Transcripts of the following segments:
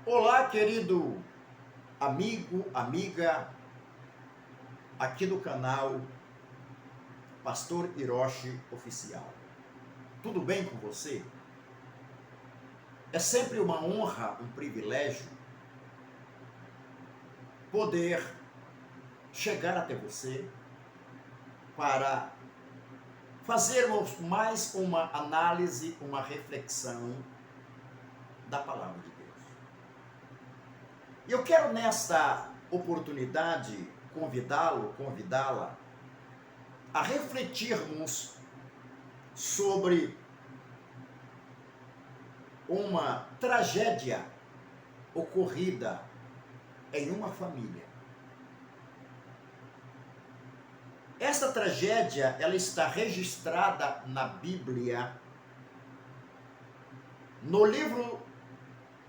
Olá, querido amigo, amiga, aqui do canal Pastor Hiroshi Oficial. Tudo bem com você? É sempre uma honra, um privilégio poder chegar até você para fazermos mais uma análise, uma reflexão da Palavra de Deus. E eu quero nesta oportunidade convidá-la a refletirmos sobre uma tragédia ocorrida em uma família. Esta tragédia, ela está registrada na Bíblia, no livro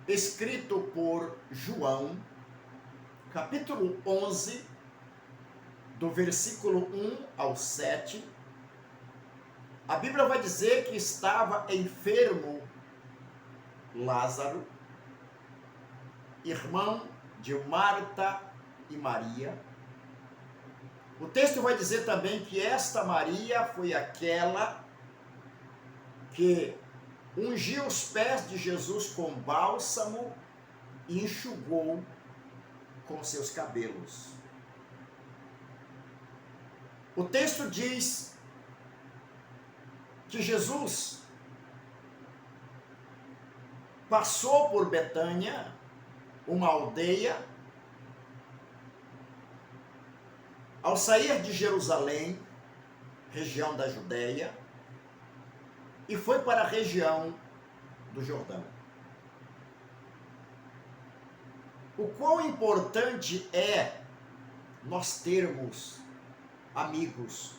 escrito por João, capítulo 11, do versículo 1 ao 7. A Bíblia vai dizer que estava enfermo Lázaro, irmão de Marta e Maria. O texto vai dizer também que esta Maria foi aquela que ungiu os pés de Jesus com bálsamo e enxugou com seus cabelos. O texto diz que Jesus passou por Betânia, uma aldeia, ao sair de Jerusalém, região da Judéia, e foi para a região do Jordão. O quão importante é nós termos amigos.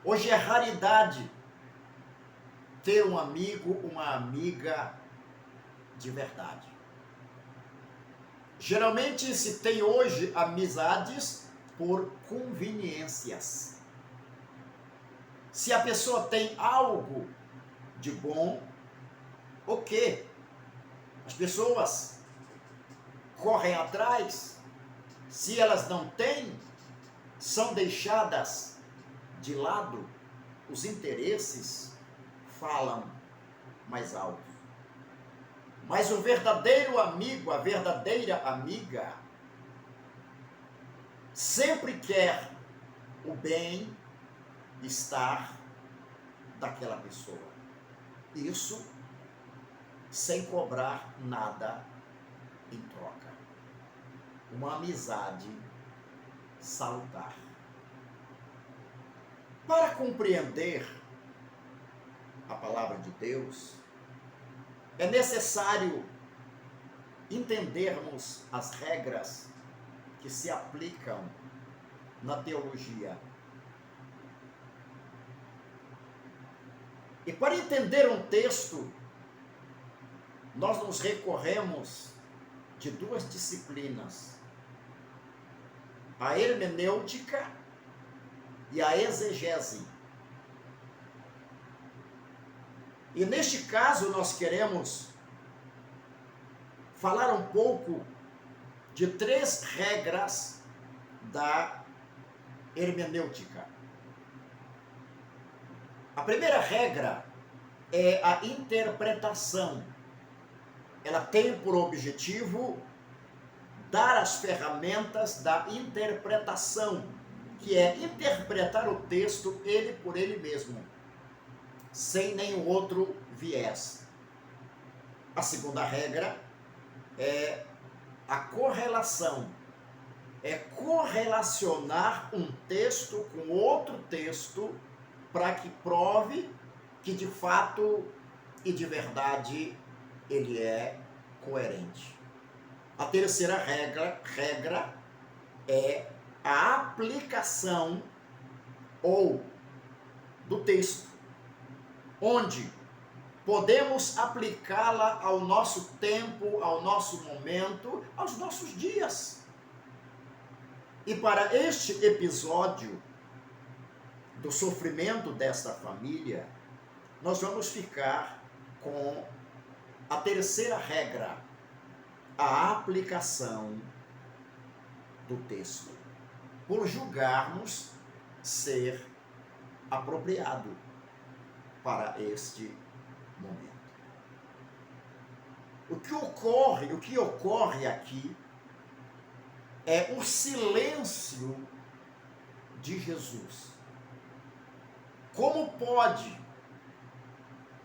Hoje é raridade ter um amigo, uma amiga de verdade. Geralmente se tem hoje amizades por conveniências. Se a pessoa tem algo de bom, ok. As pessoas correm atrás. Se elas não têm, são deixadas de lado. Os interesses falam mais alto. Mas o verdadeiro amigo, a verdadeira amiga, sempre quer o bem-estar daquela pessoa. Isso sem cobrar nada em troca. Uma amizade salutar. Para compreender a palavra de Deus, é necessário entendermos as regras que se aplicam na teologia. E para entender um texto, nós nos recorremos de duas disciplinas: a hermenêutica e a exegese. E neste caso nós queremos falar um pouco de três regras da hermenêutica. A primeira regra é a interpretação. Ela tem por objetivo dar as ferramentas da interpretação, que é interpretar o texto ele por ele mesmo, sem nenhum outro viés. A segunda regra é a correlação. É correlacionar um texto com outro texto para que prove que de fato e de verdade ele é coerente. A terceira regra é a aplicação ou do texto, onde podemos aplicá-la ao nosso tempo, ao nosso momento, aos nossos dias. E para este episódio do sofrimento desta família, nós vamos ficar com a terceira regra, a aplicação do texto, por julgarmos ser apropriado para este momento. O que ocorre aqui é o silêncio de Jesus. Como pode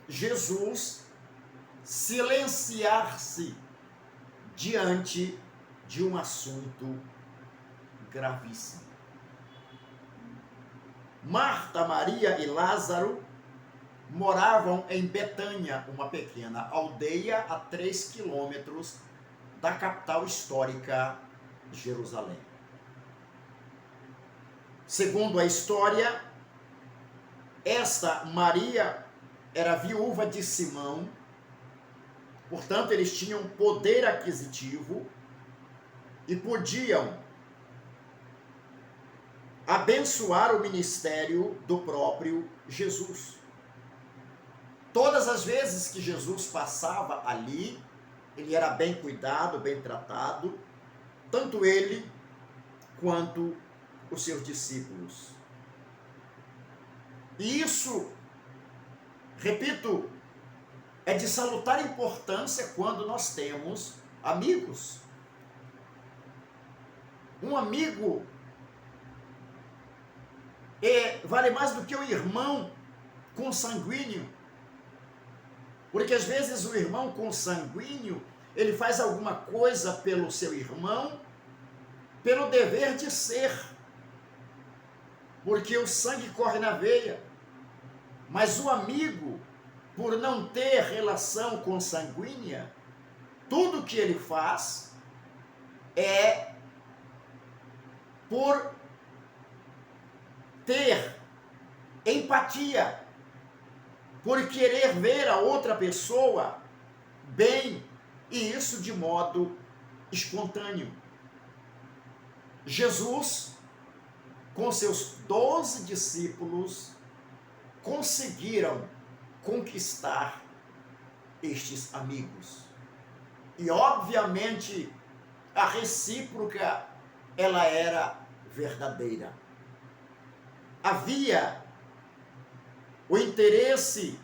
Jesus silenciar-se diante de um assunto gravíssimo? Marta, Maria e Lázaro moravam em Betânia, uma pequena aldeia a 3 quilômetros da capital histórica, Jerusalém. Segundo a história, esta Maria era viúva de Simão, portanto, eles tinham poder aquisitivo e podiam abençoar o ministério do próprio Jesus. Todas as vezes que Jesus passava ali, ele era bem cuidado, bem tratado, tanto ele quanto os seus discípulos. E isso, repito, é de salutar importância quando nós temos amigos. Um amigo vale mais do que o irmão consanguíneo, porque às vezes o irmão consanguíneo, ele faz alguma coisa pelo seu irmão, pelo dever de ser, porque o sangue corre na veia. Mas o amigo, por não ter relação consanguínea, tudo que ele faz é por ter empatia, por querer ver a outra pessoa bem, e isso de modo espontâneo. Jesus, com seus 12 discípulos, conseguiram conquistar estes amigos. E obviamente a recíproca, ela era verdadeira. Havia o interesse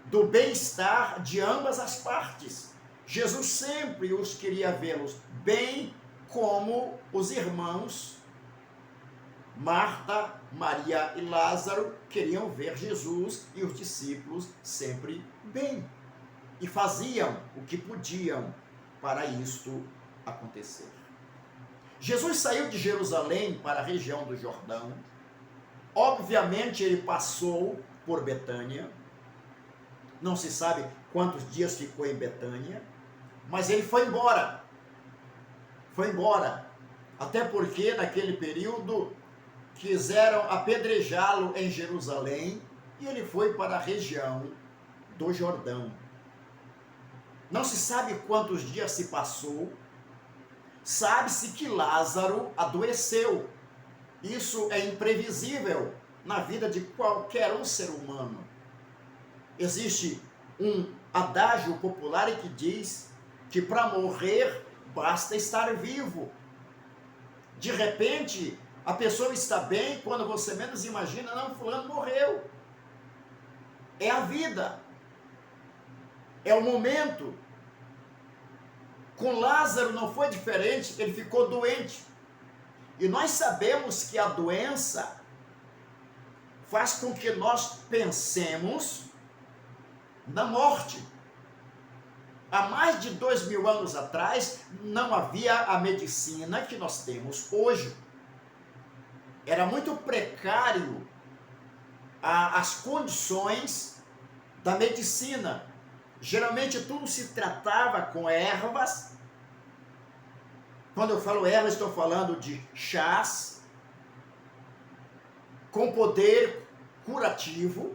do bem-estar de ambas as partes. Jesus sempre os queria vê-los bem, como os irmãos Marta, Maria e Lázaro queriam ver Jesus e os discípulos sempre bem. E faziam o que podiam para isto acontecer. Jesus saiu de Jerusalém para a região do Jordão. Obviamente ele passou por Betânia. Não se sabe quantos dias ficou em Betânia, mas ele foi embora. Foi embora. Até porque naquele período quiseram apedrejá-lo em Jerusalém e ele foi para a região do Jordão. Não se sabe quantos dias se passou. Sabe-se que Lázaro adoeceu. Isso é imprevisível na vida de qualquer um ser humano. Existe um adágio popular que diz que para morrer basta estar vivo. De repente, a pessoa está bem, quando você menos imagina, não, fulano morreu. É a vida. É o momento. Com Lázaro não foi diferente, ele ficou doente. E nós sabemos que a doença faz com que nós pensemos na morte. Há mais de 2000 anos atrás, não havia a medicina que nós temos hoje. Era muito precário as condições da medicina. Geralmente tudo se tratava com ervas. Quando eu falo ervas, estou falando de chás com poder curativo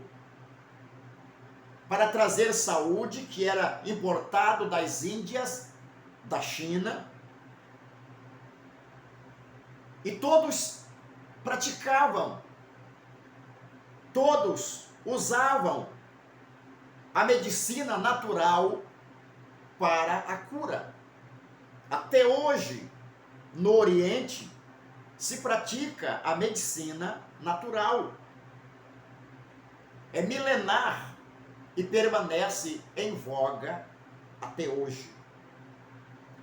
para trazer saúde, que era importado das Índias, da China. E todos praticavam, todos usavam a medicina natural para a cura. Até hoje, no Oriente, se pratica a medicina natural. É milenar e permanece em voga até hoje.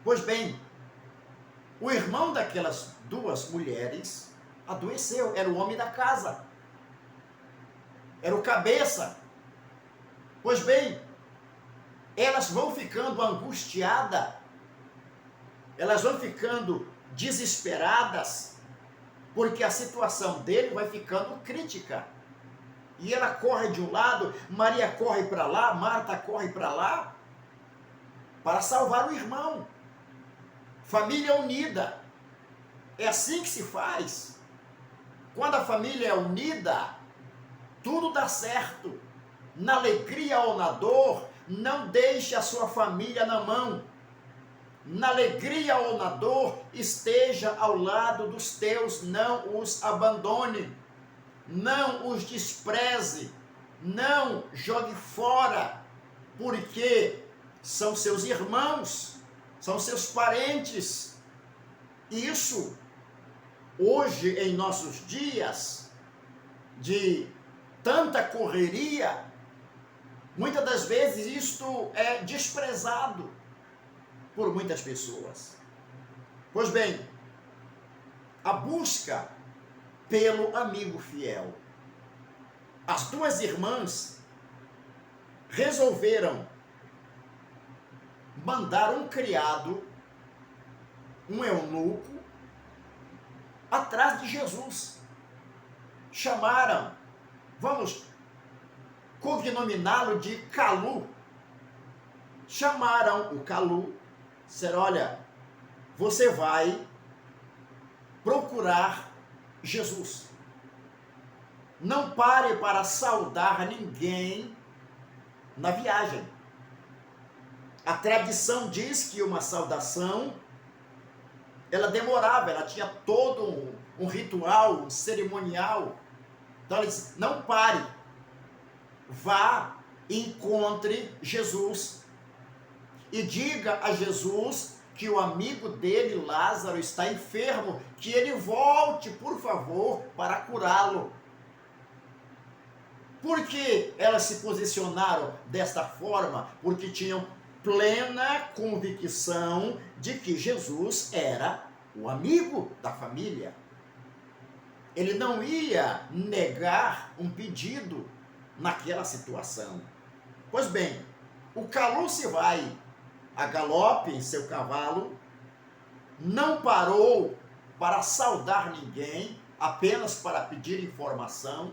Pois bem, o irmão daquelas duas mulheres adoeceu, era o homem da casa, era o cabeça. Pois bem, elas vão ficando angustiadas, elas vão ficando desesperadas, porque a situação dele vai ficando crítica. E ela corre de um lado, Maria corre para lá, Marta corre para lá, para salvar o irmão. Família unida. É assim que se faz. Quando a família é unida, tudo dá certo. Na alegria ou na dor, não deixe a sua família na mão. Na alegria ou na dor, esteja ao lado dos teus, não os abandone, não os despreze, não jogue fora, porque são seus irmãos, são seus parentes. Isso, hoje em nossos dias, de tanta correria, muitas das vezes isto é desprezado por muitas pessoas. Pois bem, a busca pelo amigo fiel. As duas irmãs resolveram mandar um criado, um eunuco, atrás de Jesus. Chamaram, vamos cognominá-lo de Calu. Chamaram o Calu, disseram: olha, você vai procurar Jesus. Não pare para saudar ninguém na viagem. A tradição diz que uma saudação, ela demorava, ela tinha todo um ritual, um cerimonial. Então ela disse: não pare, vá e encontre Jesus e diga a Jesus que o amigo dele, Lázaro, está enfermo, que ele volte, por favor, para curá-lo. Por que elas se posicionaram desta forma? Porque tinham plena convicção de que Jesus era o amigo da família. Ele não ia negar um pedido naquela situação. Pois bem, o Calu se vai a galope em seu cavalo, não parou para saudar ninguém, apenas para pedir informação,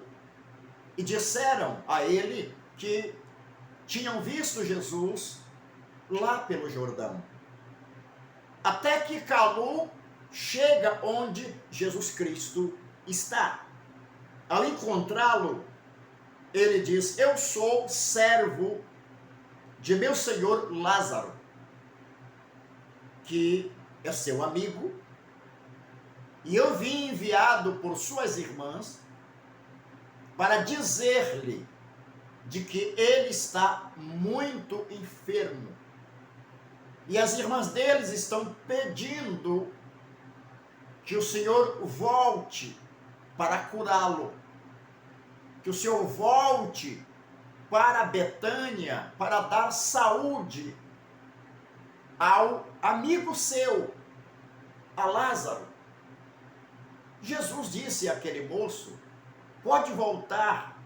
e disseram a ele que tinham visto Jesus lá pelo Jordão. Até que Calu chega onde Jesus Cristo está. Ao encontrá-lo, ele diz: eu sou servo de meu senhor Lázaro, que é seu amigo, e eu vim enviado por suas irmãs para dizer-lhe de que ele está muito enfermo. E as irmãs deles estão pedindo que o Senhor volte para curá-lo, que o Senhor volte para Betânia para dar saúde ao amigo seu, a Lázaro. Jesus disse àquele moço: pode voltar,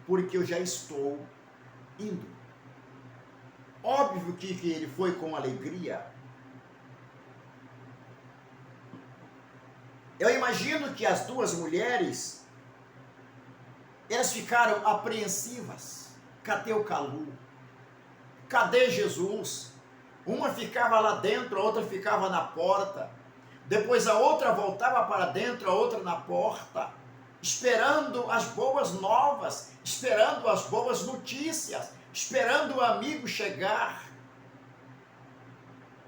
porque eu já estou indo. Óbvio que ele foi com alegria. Eu imagino que as duas mulheres, elas ficaram apreensivas. Cadê o Calu? Cadê Jesus? Uma ficava lá dentro, a outra ficava na porta. Depois a outra voltava para dentro, a outra na porta, esperando as boas novas, esperando as boas notícias, esperando o amigo chegar.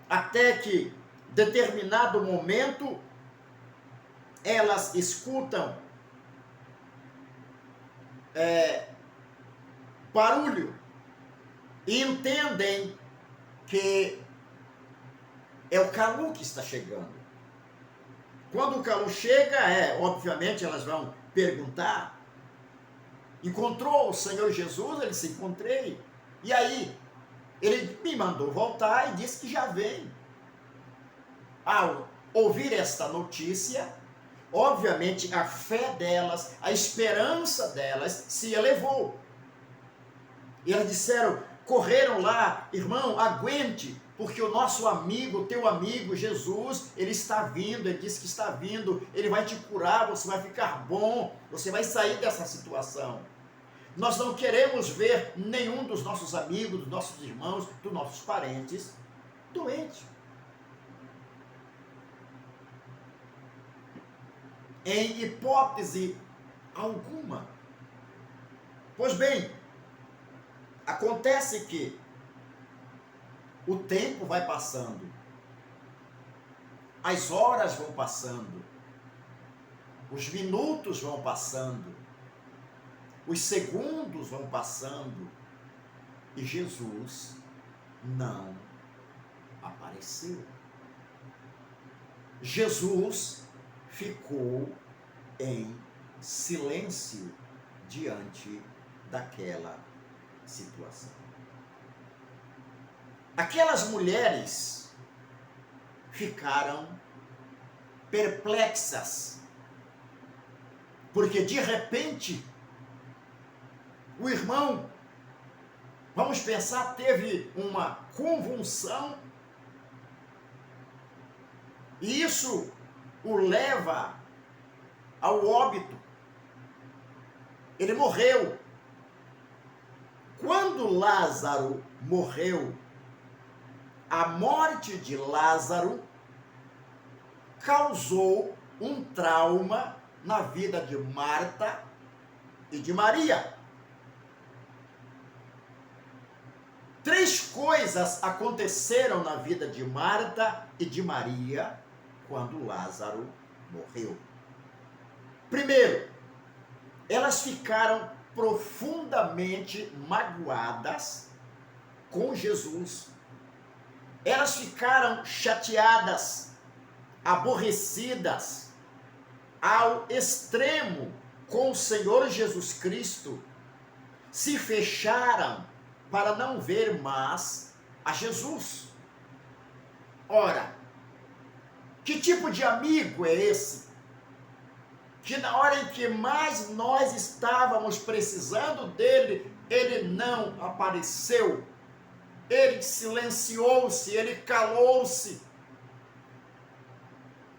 Até que, determinado momento, elas escutam barulho e entendem que É o Calu que está chegando. Quando o Calu chega, obviamente elas vão perguntar. Encontrou o Senhor Jesus? Ele disse, encontrei. E aí? Ele me mandou voltar e disse que já vem. Ao ouvir esta notícia, obviamente a fé delas, a esperança delas se elevou. E elas disseram, correram lá, irmão, aguente, porque o nosso amigo, teu amigo Jesus, ele está vindo, ele disse que está vindo, ele vai te curar, você vai ficar bom, você vai sair dessa situação. Nós não queremos ver nenhum dos nossos amigos, dos nossos irmãos, dos nossos parentes doente. Em hipótese alguma. Pois bem, acontece que o tempo vai passando, as horas vão passando, os minutos vão passando, os segundos vão passando e Jesus não apareceu. Jesus ficou em silêncio diante daquela situação. Aquelas mulheres ficaram perplexas, porque de repente o irmão, vamos pensar, teve uma convulsão e isso o leva ao óbito. Ele morreu. Quando Lázaro morreu, a morte de Lázaro causou um trauma na vida de Marta e de Maria. 3 coisas aconteceram na vida de Marta e de Maria quando Lázaro morreu. Primeiro, elas ficaram profundamente magoadas com Jesus. Elas ficaram chateadas, aborrecidas, ao extremo com o Senhor Jesus Cristo. Se fecharam para não ver mais a Jesus. Ora, que tipo de amigo é esse? Que na hora em que mais nós estávamos precisando dele, ele não apareceu. Ele silenciou-se, ele calou-se.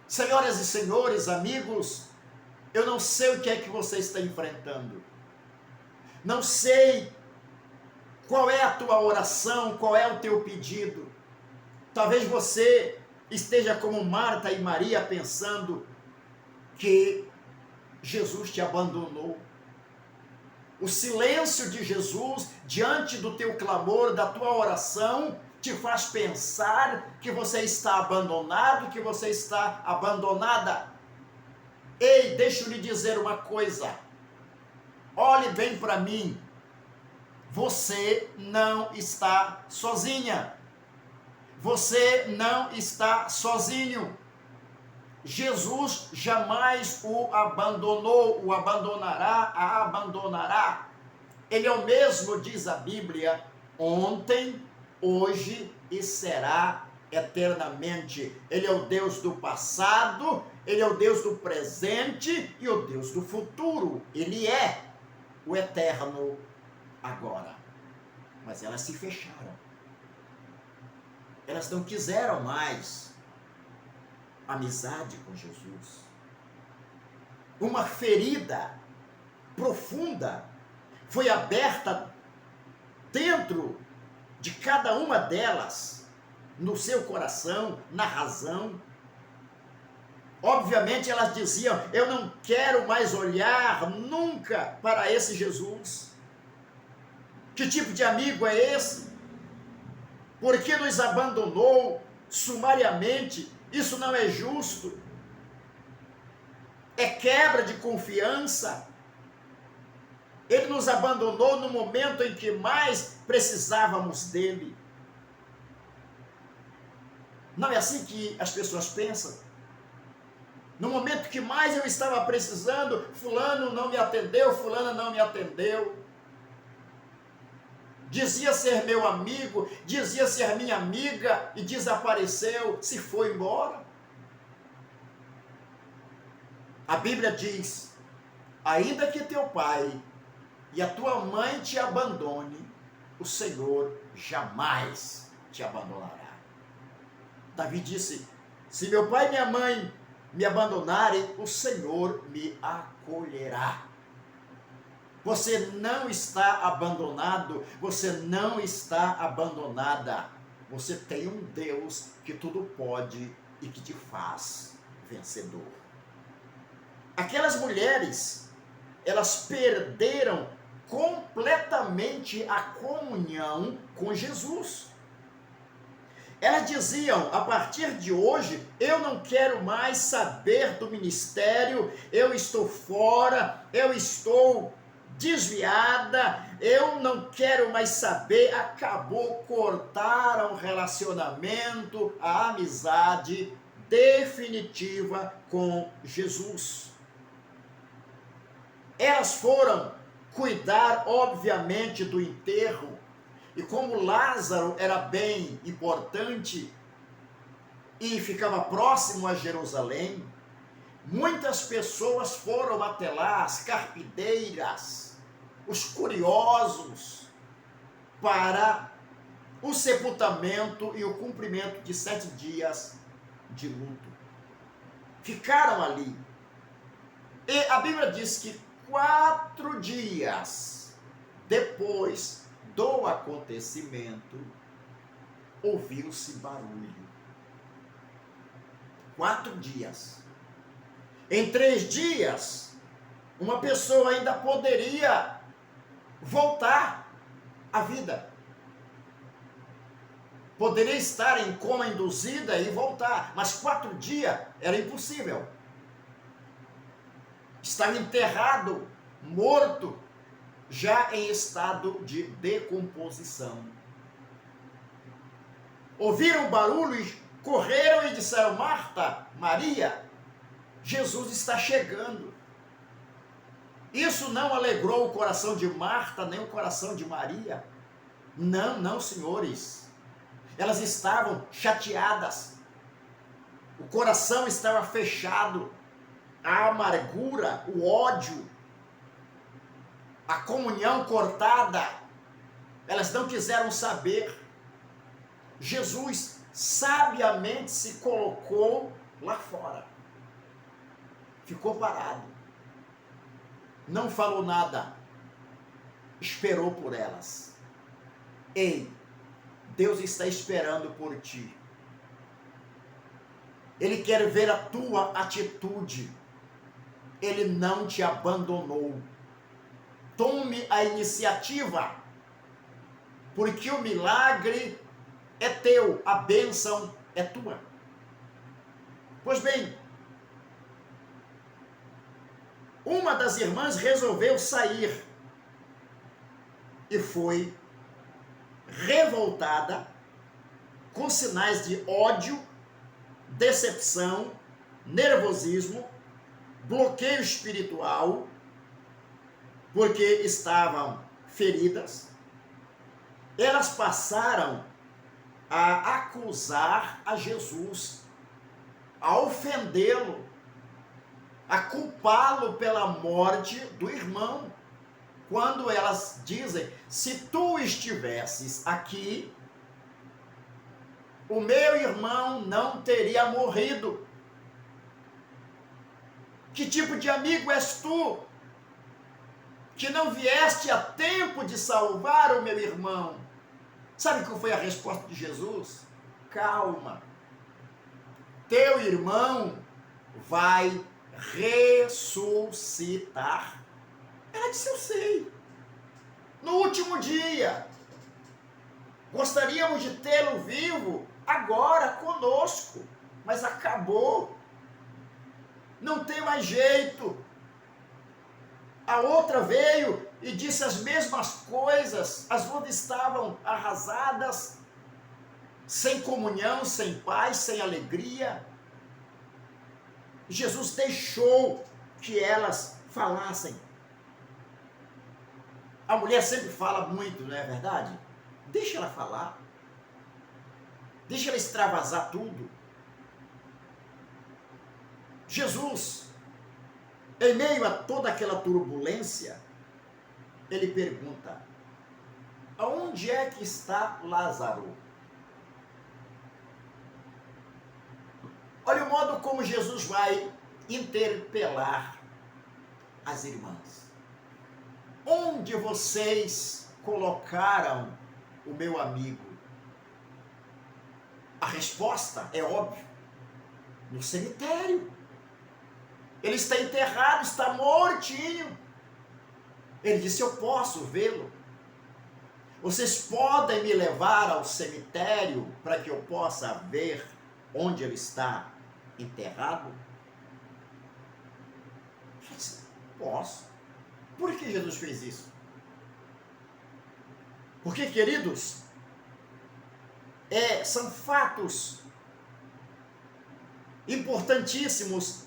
Senhoras e senhores, amigos, eu não sei o que é que você está enfrentando. Não sei qual é a tua oração, qual é o teu pedido. Talvez você esteja como Marta e Maria pensando que Jesus te abandonou. O silêncio de Jesus diante do teu clamor, da tua oração, te faz pensar que você está abandonado, que você está abandonada. Ei, deixa eu lhe dizer uma coisa. Olhe bem para mim. Você não está sozinha. Você não está sozinho. Jesus jamais o abandonou, o abandonará, a abandonará. Ele é o mesmo, diz a Bíblia, ontem, hoje e será eternamente. Ele é o Deus do passado, ele é o Deus do presente e o Deus do futuro. Ele é o eterno agora. Mas elas se fecharam. Elas não quiseram mais amizade com Jesus. Uma ferida profunda foi aberta dentro de cada uma delas, no seu coração, na razão. Obviamente elas diziam, eu não quero mais olhar nunca para esse Jesus. Que tipo de amigo é esse? Por que nos abandonou sumariamente? Isso não é justo. É quebra de confiança. Ele nos abandonou no momento em que mais precisávamos dele. Não é assim que as pessoas pensam? No momento que mais eu estava precisando, fulano não me atendeu, fulana não me atendeu. Dizia ser meu amigo, dizia ser minha amiga e desapareceu, se foi embora. A Bíblia diz: ainda que teu pai e a tua mãe te abandone, o Senhor jamais te abandonará. Davi disse: se meu pai e minha mãe me abandonarem, o Senhor me acolherá. Você não está abandonado, você não está abandonada. Você tem um Deus que tudo pode e que te faz vencedor. Aquelas mulheres, elas perderam completamente a comunhão com Jesus. Elas diziam: a partir de hoje, eu não quero mais saber do ministério, eu estou fora, eu estou desviada, eu não quero mais saber, acabou, cortaram o relacionamento, a amizade definitiva com Jesus. Elas foram cuidar, obviamente, do enterro, e como Lázaro era bem importante e ficava próximo a Jerusalém, muitas pessoas foram até lá, as carpideiras, os curiosos, para o sepultamento e o cumprimento de 7 dias de luto. Ficaram ali. E a Bíblia diz que 4 dias depois do acontecimento, ouviu-se barulho. 4 dias. Em 3 dias, uma pessoa ainda poderia voltar à vida. Poderia estar em coma induzida e voltar, mas 4 dias era impossível. Estava enterrado, morto, já em estado de decomposição. Ouviram o barulho e correram e disseram: Marta, Maria, Jesus está chegando. Isso não alegrou o coração de Marta, nem o coração de Maria. Não, não, senhores. Elas estavam chateadas. O coração estava fechado. A amargura, o ódio, a comunhão cortada. Elas não quiseram saber. Jesus sabiamente se colocou lá fora. Ficou parado. Não falou nada. Esperou por elas. Ei, Deus está esperando por ti. Ele quer ver a tua atitude. Ele não te abandonou. Tome a iniciativa, porque o milagre é teu, a bênção é tua. Pois bem, uma das irmãs resolveu sair e foi revoltada, com sinais de ódio, decepção, nervosismo, bloqueio espiritual, porque estavam feridas. Elas passaram a acusar a Jesus, a ofendê-lo, a culpá-lo pela morte do irmão. Quando elas dizem: se tu estivesses aqui, o meu irmão não teria morrido. Que tipo de amigo és tu, que não vieste a tempo de salvar o meu irmão? Sabe qual foi a resposta de Jesus? Calma, teu irmão vai ressuscitar. Ela disse: eu sei. No último dia. Gostaríamos de tê-lo vivo agora conosco, mas acabou. Não tem mais jeito. A outra veio e disse as mesmas coisas. As ruas estavam arrasadas. sem comunhão, sem paz, sem alegria. Jesus deixou que elas falassem. A mulher sempre fala muito, não é verdade? Deixa ela falar. Deixa ela extravasar tudo. Jesus, em meio a toda aquela turbulência, ele pergunta: aonde é que está Lázaro? Olha o modo como Jesus vai interpelar as irmãs. Onde vocês colocaram o meu amigo? A resposta é óbvia: no cemitério. Ele está enterrado, está mortinho. Ele disse: eu posso vê-lo. Vocês podem me levar ao cemitério para que eu possa ver onde ele está enterrado? Eu disse: posso. Por que Jesus fez isso? Porque, queridos, são fatos importantíssimos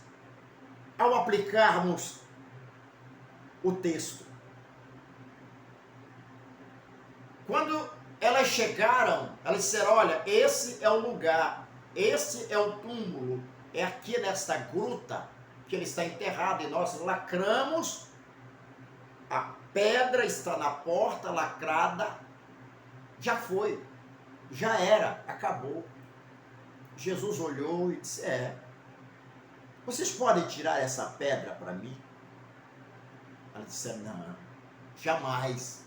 ao aplicarmos o texto. Quando elas chegaram, elas disseram: olha, esse é o lugar, esse é o túmulo, é aqui nesta gruta que ele está enterrado, e nós lacramos, a pedra está na porta lacrada, já foi, já era, acabou. Jesus olhou e disse: vocês podem tirar essa pedra para mim? Ela disse: não, jamais.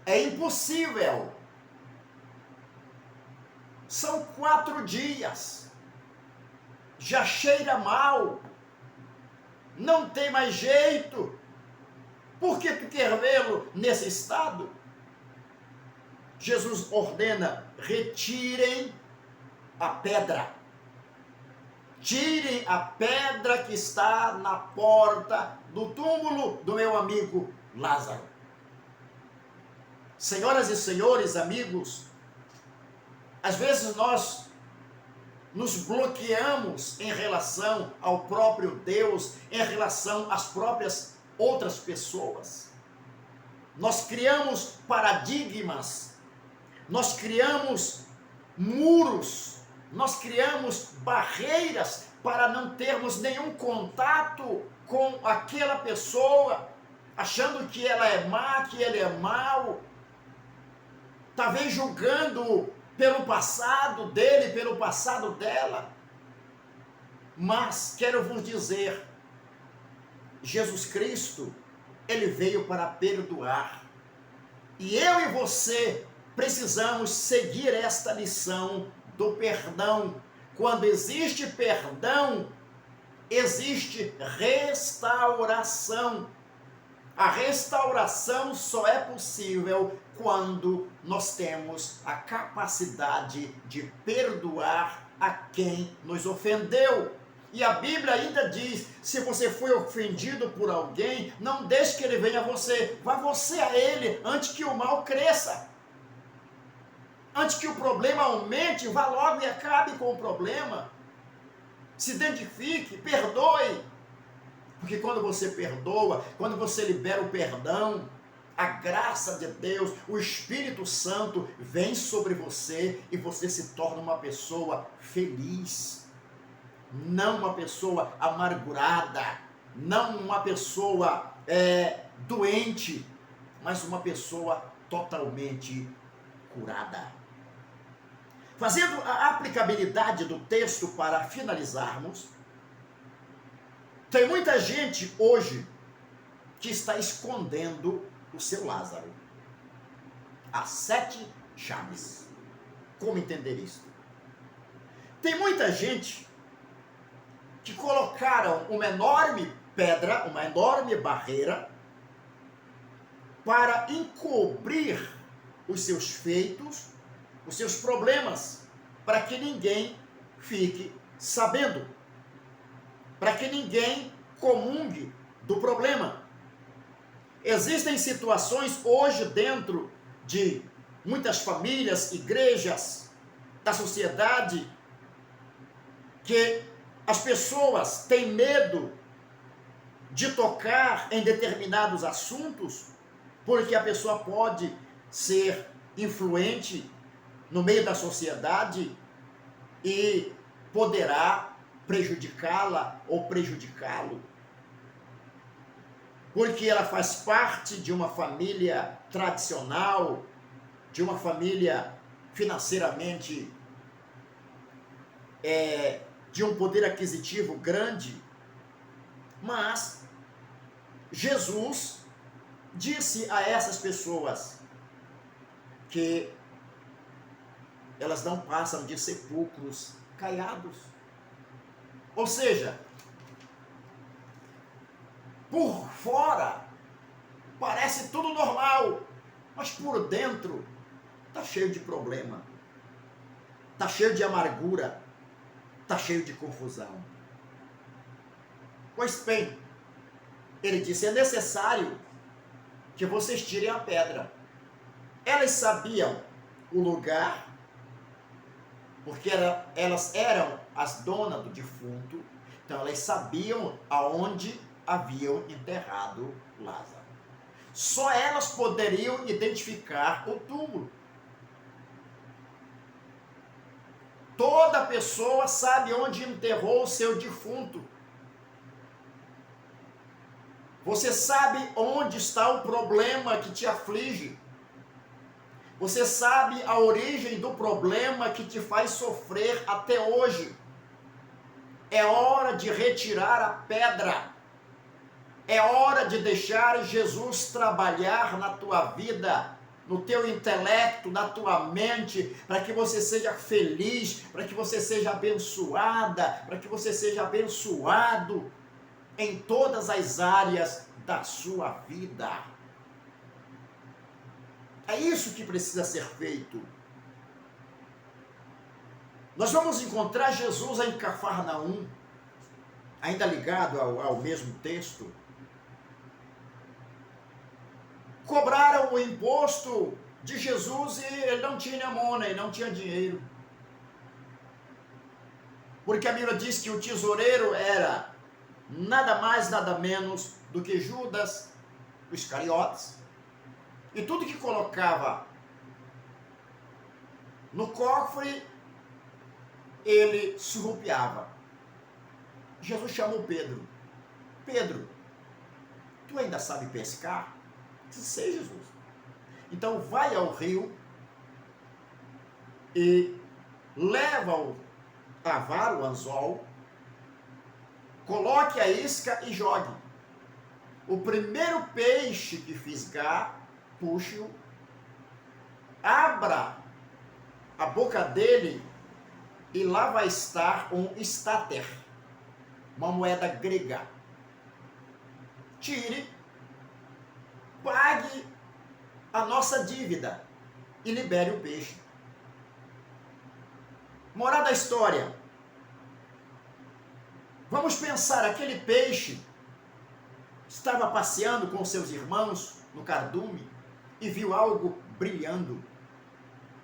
É impossível. São 4 dias. Já cheira mal. Não tem mais jeito. Por que tu quer vê-lo nesse estado? Jesus ordena: retirem a pedra. Tirem a pedra que está na porta do túmulo do meu amigo Lázaro. Senhoras e senhores, amigos, às vezes nós nos bloqueamos em relação ao próprio Deus, em relação às próprias outras pessoas. Nós criamos paradigmas, nós criamos muros, nós criamos barreiras para não termos nenhum contato com aquela pessoa, achando que ela é má, que ele é mau, talvez julgando pelo passado dele, pelo passado dela. Mas quero vos dizer, Jesus Cristo, ele veio para perdoar. E eu e você precisamos seguir esta lição do perdão. Quando existe perdão, existe restauração. A restauração só é possível quando nós temos a capacidade de perdoar a quem nos ofendeu. E a Bíblia ainda diz: se você foi ofendido por alguém, não deixe que ele venha a você, vá você a ele, antes que o mal cresça. Antes que o problema aumente, vá logo e acabe com o problema. Se identifique, perdoe. Porque quando você perdoa, quando você libera o perdão, a graça de Deus, o Espírito Santo vem sobre você e você se torna uma pessoa feliz. Não uma pessoa amargurada, não uma pessoa doente, mas uma pessoa totalmente curada. Fazendo a aplicabilidade do texto para finalizarmos, tem muita gente hoje que está escondendo o seu Lázaro. As 7 chaves. Como entender isso? Tem muita gente que colocaram uma enorme pedra, uma enorme barreira, para encobrir os seus feitos, os seus problemas, para que ninguém fique sabendo, para que ninguém comungue do problema. Existem situações hoje dentro de muitas famílias, igrejas, da sociedade que as pessoas têm medo de tocar em determinados assuntos, porque a pessoa pode ser influente no meio da sociedade e poderá prejudicá-la ou prejudicá-lo. Porque ela faz parte de uma família tradicional, de uma família financeiramente de um poder aquisitivo grande. Mas Jesus disse a essas pessoas que elas não passam de sepulcros caiados. Ou seja, por fora parece tudo normal, mas por dentro está cheio de problema, está cheio de amargura, está cheio de confusão. Pois bem, ele disse, é necessário que vocês tirem a pedra. Elas sabiam o lugar, porque elas eram as donas do defunto, então elas sabiam aonde haviam enterrado Lázaro. Só elas poderiam identificar o túmulo. Toda pessoa sabe onde enterrou o seu defunto. Você sabe onde está o problema que te aflige. Você sabe a origem do problema que te faz sofrer até hoje. É hora de retirar a pedra. É hora de deixar Jesus trabalhar na tua vida, no teu intelecto, na tua mente, para que você seja feliz, para que você seja abençoada, para que você seja abençoado em todas as áreas da sua vida. É isso que precisa ser feito. Nós vamos encontrar Jesus em Cafarnaum, ainda ligado ao mesmo texto. Cobraram o imposto de Jesus e ele não tinha money, não tinha dinheiro. Porque a Bíblia diz que o tesoureiro era nada mais, nada menos do que Judas, o Iscariotes. E tudo que colocava no cofre, ele surrupiava. Jesus chamou Pedro. Pedro, tu ainda sabe pescar? Sei, Jesus. Então vai ao rio e leva a vara, o anzol, coloque a isca e jogue. O primeiro peixe que fisgar, puxe-o, abra a boca dele e lá vai estar um estáter, uma moeda grega. Tire, pague a nossa dívida e libere o peixe. Moral da história. Vamos pensar, aquele peixe estava passeando com seus irmãos no cardume e viu algo brilhando.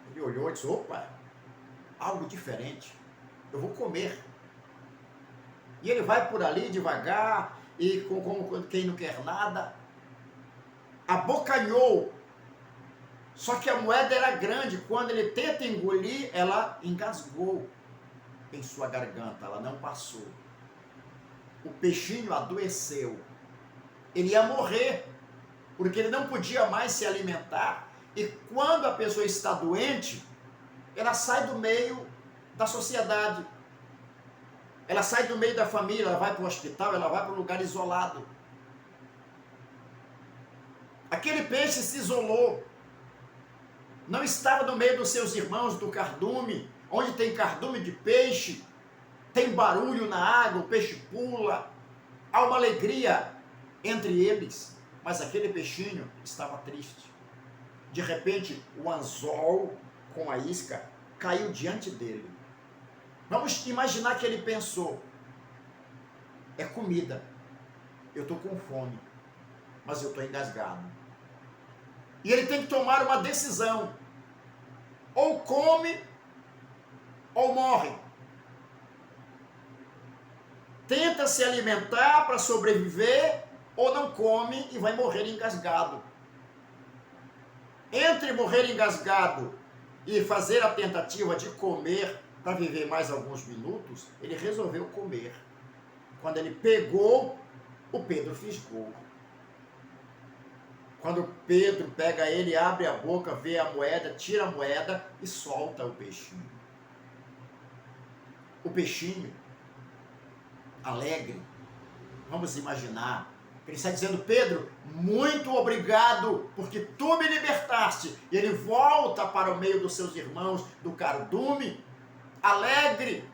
Ele olhou e disse, opa, algo diferente, eu vou comer. E ele vai por ali devagar e como quem não quer nada, abocanhou. Só que a moeda era grande, quando ele tenta engolir, ela engasgou em sua garganta, ela não passou. O peixinho adoeceu. Ele ia morrer, porque ele não podia mais se alimentar. E quando a pessoa está doente, ela sai do meio da sociedade. Ela sai do meio da família, ela vai para o hospital, ela vai para um lugar isolado. Aquele peixe se isolou. Não estava no meio dos seus irmãos do cardume. Onde tem cardume de peixe, tem barulho na água, o peixe pula. Há uma alegria entre eles. Mas aquele peixinho estava triste. De repente, o anzol com a isca caiu diante dele. Vamos imaginar que ele pensou, é comida, eu estou com fome, mas eu estou engasgado. E ele tem que tomar uma decisão, ou come, ou morre. Tenta se alimentar para sobreviver ou não come e vai morrer engasgado. Entre morrer engasgado e fazer a tentativa de comer para viver mais alguns minutos, ele resolveu comer. Quando ele pegou, o Pedro fisgou. Quando Pedro pega ele, abre a boca, vê a moeda, tira a moeda e solta o peixinho. O peixinho, alegre, vamos imaginar, ele está dizendo: Pedro, muito obrigado, porque tu me libertaste. E ele volta para o meio dos seus irmãos do cardume, alegre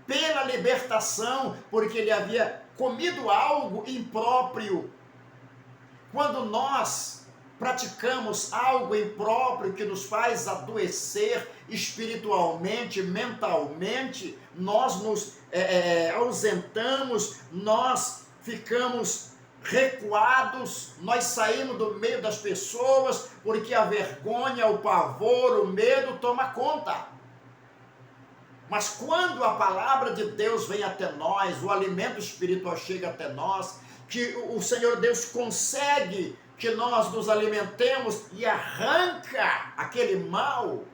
pela libertação, porque ele havia comido algo impróprio. Quando nós praticamos algo impróprio que nos faz adoecer espiritualmente, mentalmente, nós nos ausentamos, nós ficamos recuados, nós saímos do meio das pessoas, porque a vergonha, o pavor, o medo toma conta. Mas quando a palavra de Deus vem até nós, o alimento espiritual chega até nós, que o Senhor Deus consegue que nós nos alimentemos e arranca aquele mal,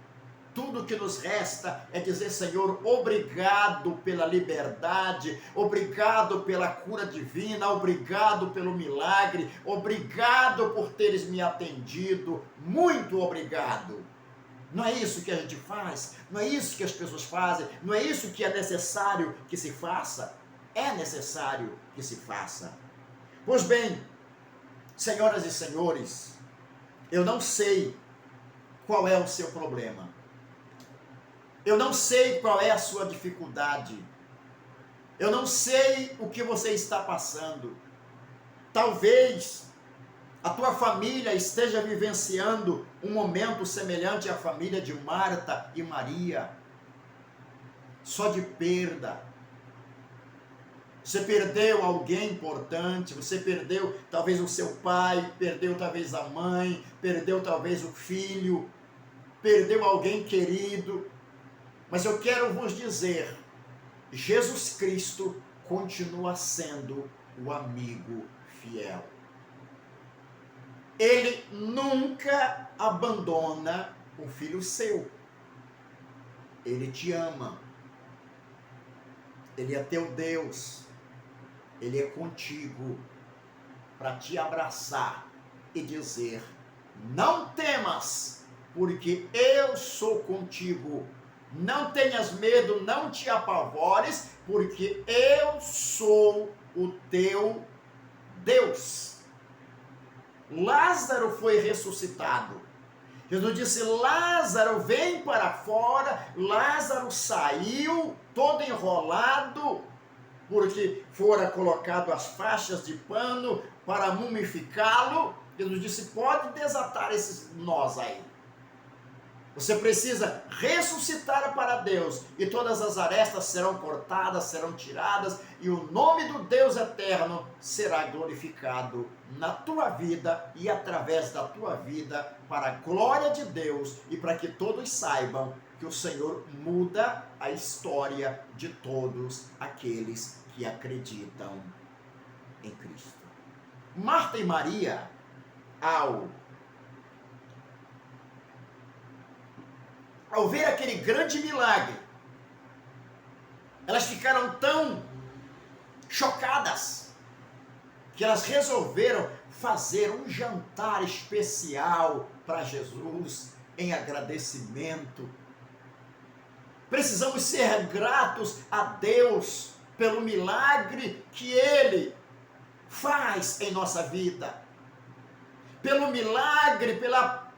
tudo que nos resta é dizer: Senhor, obrigado pela liberdade, obrigado pela cura divina, obrigado pelo milagre, obrigado por teres me atendido, muito obrigado. Não é isso que a gente faz? Não é isso que as pessoas fazem? Não é isso que é necessário que se faça? É necessário que se faça. Pois bem, senhoras e senhores, eu não sei qual é o seu problema. Eu não sei qual é a sua dificuldade. Eu não sei o que você está passando. Talvez a tua família esteja vivenciando um momento semelhante à família de Marta e Maria. Só de perda. Você perdeu alguém importante, você perdeu talvez o seu pai, perdeu talvez a mãe, perdeu talvez o filho, perdeu alguém querido. Mas eu quero vos dizer, Jesus Cristo continua sendo o amigo fiel. Ele nunca abandona um filho seu. Ele te ama. Ele é teu Deus. Ele é contigo para te abraçar e dizer: não temas, porque eu sou contigo. Não tenhas medo, não te apavores, porque eu sou o teu Deus. Lázaro foi ressuscitado. Jesus disse: Lázaro, vem para fora. Lázaro saiu todo enrolado, porque fora colocado as faixas de pano para mumificá-lo. Jesus disse: pode desatar esses nós aí. Você precisa ressuscitar para Deus, e todas as arestas serão cortadas, serão tiradas, e o nome do Deus eterno será glorificado na tua vida e através da tua vida, para a glória de Deus e para que todos saibam que o Senhor muda a história de todos aqueles que acreditam em Cristo. Marta e Maria, ao ver aquele grande milagre, elas ficaram tão chocadas que elas resolveram fazer um jantar especial para Jesus em agradecimento. Precisamos ser gratos a Deus pelo milagre que Ele faz em nossa vida, pelo milagre, pela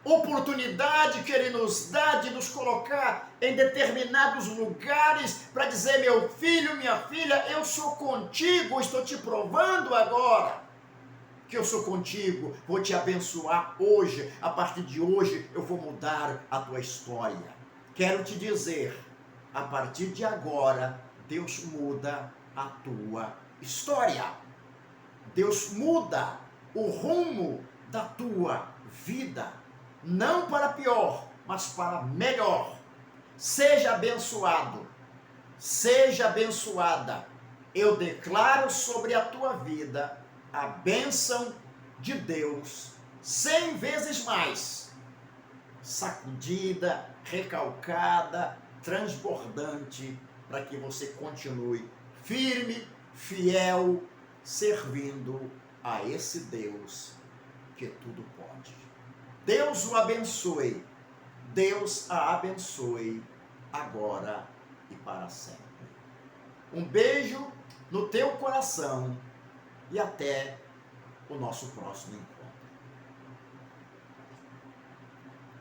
oportunidade que Ele nos dá de nos colocar em determinados lugares para dizer: meu filho, minha filha, eu sou contigo, estou te provando agora que eu sou contigo, vou te abençoar hoje, a partir de hoje eu vou mudar a tua história. Quero te dizer, a partir de agora, Deus muda a tua história. Deus muda o rumo da tua vida. Não para pior, mas para melhor. Seja abençoado, seja abençoada. Eu declaro sobre a tua vida a bênção de Deus 100 vezes mais, sacudida, recalcada, transbordante, para que você continue firme, fiel, servindo a esse Deus que tudo pode. Deus o abençoe, Deus a abençoe agora e para sempre. Um beijo no teu coração e até o nosso próximo encontro.